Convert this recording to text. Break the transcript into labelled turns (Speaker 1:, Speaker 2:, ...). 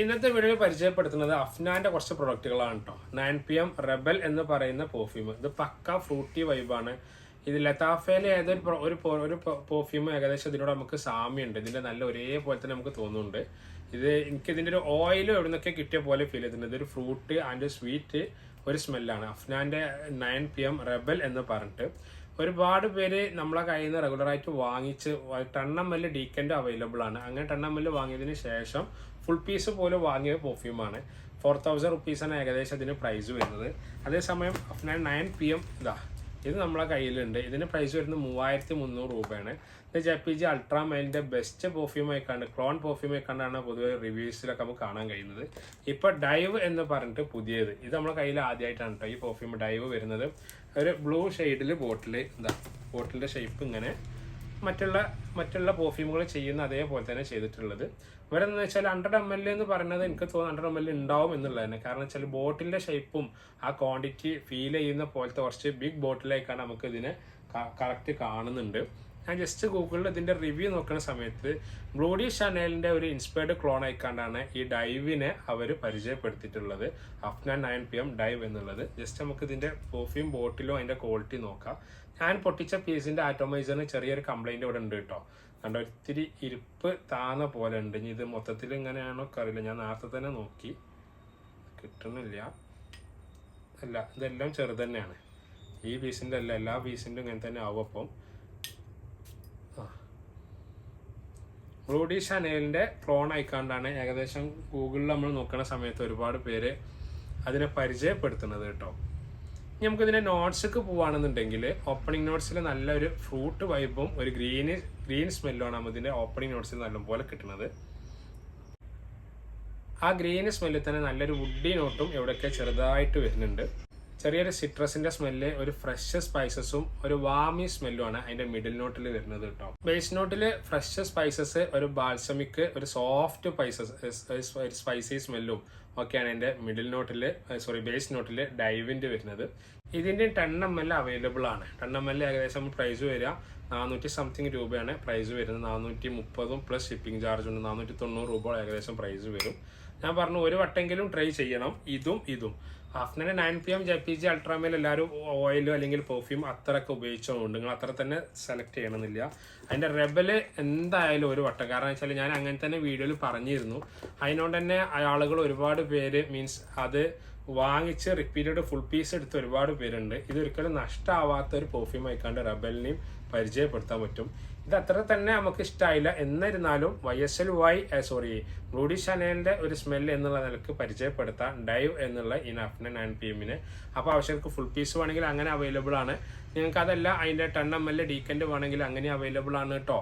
Speaker 1: ഇന്നത്തെ വീഡിയോയിൽ പരിചയപ്പെടുത്തുന്നത് അഫ്നാന്റെ കുറച്ച് പ്രൊഡക്റ്റുകളാണ് കേട്ടോ. 9pm റെബൽ എന്ന് പറയുന്ന പെർഫ്യൂം. ഇത് പക്ക ഫ്രൂട്ടി വൈബാണ്. ഇത് ലതാഫയിലെ ഏതൊരു പെർഫ്യൂം ഏകദേശം ഇതിനോട് നമുക്ക് സാമ്യമുണ്ട്. ഇതിന്റെ നല്ല ഒരേപോലെ തന്നെ നമുക്ക് തോന്നുന്നുണ്ട്. എനിക്ക് ഇതിന്റെ ഒരു ഓയിൽ എവിടെ നിന്നൊക്കെ കിട്ടിയ പോലെ ഫീൽ ചെയ്തിട്ടുണ്ട്. ഇതൊരു ഫ്രൂട്ട് ആൻഡ് സ്വീറ്റ് ഒരു സ്മെല്ലാണ് അഫ്നാന്റെ 9pm റെബൽ എന്ന് പറഞ്ഞിട്ട്. ഒരുപാട് പേര് നമ്മളെ കയ്യിൽ നിന്ന് റെഗുലറായിട്ട് വാങ്ങിച്ച് 10ml ഡീക്കൻ്റ് അവൈലബിൾ ആണ്. അങ്ങനെ 10ml വാങ്ങിയതിന് ശേഷം ഫുൾ പീസ് പോലെ വാങ്ങിയ പെർഫ്യൂമാണ്. 4000 റുപ്പീസാണ് ഏകദേശം ഇതിന് പ്രൈസ് വരുന്നത്. അതേസമയം അഫ്നാൻ 9pm ഇത് നമ്മളെ കയ്യിലുണ്ട്. ഇതിന് പ്രൈസ് വരുന്നത് 3300 രൂപയാണ്. ഇത് JPG അൾട്രാമൈലിൻ്റെ ബെസ്റ്റ് പെർഫ്യൂം ആയിക്കാണ്ട് ക്ലോൺ പെർഫ്യൂം ആയിക്കാണ്ടാണ് പൊതുവെ റിവ്യൂസിലൊക്കെ നമുക്ക് കാണാൻ കഴിയുന്നത്. ഇപ്പോൾ ഡൈവ് എന്ന് പറഞ്ഞിട്ട് പുതിയത് ഇത് നമ്മളെ കയ്യിൽ ആദ്യമായിട്ടാണ് കേട്ടോ ഈ പെർഫ്യൂം ഡൈവ് വരുന്നത്. ഒരു ബ്ലൂ ഷെയ്ഡിൽ ബോട്ടിലിൻ്റെ ഷേപ്പ് ഇങ്ങനെ മറ്റുള്ള പെർഫ്യൂമുകൾ ചെയ്യുന്ന അതേപോലെ തന്നെ ചെയ്തിട്ടുള്ളത്. ഇവിടെ എന്ന് വെച്ചാൽ 100ml എന്ന് പറയുന്നത് എനിക്ക് തോന്നുന്നു 100ml ഉണ്ടാവും എന്നുള്ളത് തന്നെ. കാരണം വെച്ചാൽ ബോട്ടിലിൻ്റെ ഷേപ്പും ആ ക്വാണ്ടിറ്റി ഫീൽ ചെയ്യുന്ന പോലത്തെ കുറച്ച് ബിഗ് ബോട്ടിലേക്കാണ് നമുക്ക് ഇതിനെ കറക്റ്റ് കാണുന്നുണ്ട്. ഞാൻ ജസ്റ്റ് ഗൂഗിളിൽ ഇതിൻ്റെ റിവ്യൂ നോക്കുന്ന സമയത്ത് ബ്ലൂഡി ഷാനലിൻ്റെ ഒരു ഇൻസ്പയർഡ് ക്ലോൺ ആയിക്കാണ്ടാണ് ഈ ഡൈവിനെ അവർ പരിചയപ്പെടുത്തിയിട്ടുള്ളത്. അഫ്നാൻ 9pm ഡൈവ് എന്നുള്ളത്. ജസ്റ്റ് നമുക്ക് ഇതിൻ്റെ പെർഫ്യൂം ബോട്ടിലോ അതിൻ്റെ ക്വാളിറ്റി നോക്കാം. ഞാൻ പൊട്ടിച്ച പീസിൻ്റെ ആറ്റോമൈസറിന് ചെറിയൊരു കംപ്ലൈൻറ്റ് ഇവിടെ ഉണ്ട് കേട്ടോ. കണ്ടോ, ഒത്തിരി ഇരിപ്പ് താന്ന പോലെ ഉണ്ട്. ഇനി ഇത് മൊത്തത്തിൽ എങ്ങനെയാണോ അറിയില്ല. ഞാൻ നേരത്തെ തന്നെ നോക്കി, കിട്ടുന്നില്ല. അല്ല, ഇതെല്ലാം ചെറുത് തന്നെയാണ്. ഈ പീസിൻ്റെ അല്ല, എല്ലാ പീസിൻ്റെ ഇങ്ങനെ തന്നെ ആവും. അപ്പം ബ്ലൂഡി ഷാനലിൻ്റെ ക്ലോൺ ആയിക്കാണ്ടാണ് ഏകദേശം ഗൂഗിളിൽ നമ്മൾ നോക്കുന്ന സമയത്ത് ഒരുപാട് പേര് അതിനെ പരിചയപ്പെടുത്തുന്നത് കേട്ടോ. ഇനി നമുക്കിതിൻ്റെ നോട്ട്സൊക്കെ പോവുകയാണെന്നുണ്ടെങ്കിൽ ഓപ്പണിംഗ് നോട്ട്സിൽ നല്ലൊരു ഫ്രൂട്ട് വൈബും ഒരു ഗ്രീൻ സ്മെല്ലുമാണ് നമുക്ക് ഇതിൻ്റെ ഓപ്പണിംഗ് നോട്ട്സിൽ നല്ലപോലെ കിട്ടുന്നത്. ആ ഗ്രീൻ സ്മെല്ലിൽ തന്നെ നല്ലൊരു വുഡി നോട്ടും എവിടെയൊക്കെ ചെറുതായിട്ട് വരുന്നുണ്ട്. ചെറിയൊരു സിട്രസിന്റെ സ്മെല്ല്, ഒരു ഫ്രഷ് സ്പൈസസും ഒരു വാമി സ്മെല്ലുമാണ് അതിന്റെ മിഡിൽ നോട്ടിൽ വരുന്നത് കേട്ടോ. ബേസ് നോട്ടിൽ ഫ്രഷ് സ്പൈസസ്, ഒരു ബാൽസമിക്, ഒരു സോഫ്റ്റ് സ്പൈസി സ്മെല്ലും ഒക്കെയാണ് എൻ്റെ ബേസ് നോട്ടിൽ ഡൈവിൻ്റെ വരുന്നത്. ഇതിൻ്റെ 10ml അവൈലബിൾ ആണ്. 10ml ഏകദേശം പ്രൈസ് വരിക 400 സംതിങ് രൂപയാണ് പ്രൈസ് വരുന്നത്. 430 പ്ലസ് ഷിപ്പിംഗ് ചാർജ് ഉണ്ട്. 490 രൂപ ഏകദേശം പ്രൈസ് വരും. ഞാൻ പറഞ്ഞു ഒരു വട്ടെങ്കിലും ട്രൈ ചെയ്യണം. ഇതും അഫ്നാന്റെ 9pm JPG അൾട്രാമേൽ എല്ലാവരും ഓയിലോ അല്ലെങ്കിൽ പെർഫ്യൂം അത്രയൊക്കെ ഉപയോഗിച്ചുകൊണ്ട് നിങ്ങൾ അത്ര തന്നെ സെലക്ട് ചെയ്യണമെന്നില്ല. അതിൻ്റെ റെബല് എന്തായാലും ഒരു വട്ടം. കാരണം വെച്ചാൽ ഞാൻ അങ്ങനെ തന്നെ വീഡിയോയിൽ പറഞ്ഞിരുന്നു. അതിനോട് തന്നെ ആളുകൾ ഒരുപാട് പേര് അത് വാങ്ങിച്ച് റിപ്പീറ്റഡ് ഫുൾ പീസ് എടുത്ത് ഒരുപാട് പേരുണ്ട്. ഇതൊരിക്കലും നഷ്ടമാവാത്ത ഒരു പെർഫ്യൂം ആയിക്കാണ്ട് റെബലിനെയും പരിചയപ്പെടുത്താൻ പറ്റും. ഇത് അത്ര തന്നെ നമുക്ക് ഇഷ്ടമായില്ല. എന്നിരുന്നാലും ബ്ലൂഡി ഷാനലിൻ്റെ ഒരു സ്മെല്ല് എന്നുള്ള നിലക്ക് പരിചയപ്പെടുത്താം ഡൈവ് എന്നുള്ള ഈ അഫ്നാൻ 9pm. അപ്പോൾ ആവശ്യങ്ങൾക്ക് ഫുൾ പീസ് വേണമെങ്കിൽ അങ്ങനെ അവൈലബിൾ ആണ്. നിങ്ങൾക്ക് അതല്ല അതിൻ്റെ 10ml ഡീക്കൻ്റ് വേണമെങ്കിൽ അങ്ങനെ അവൈലബിൾ ആണ് കേട്ടോ.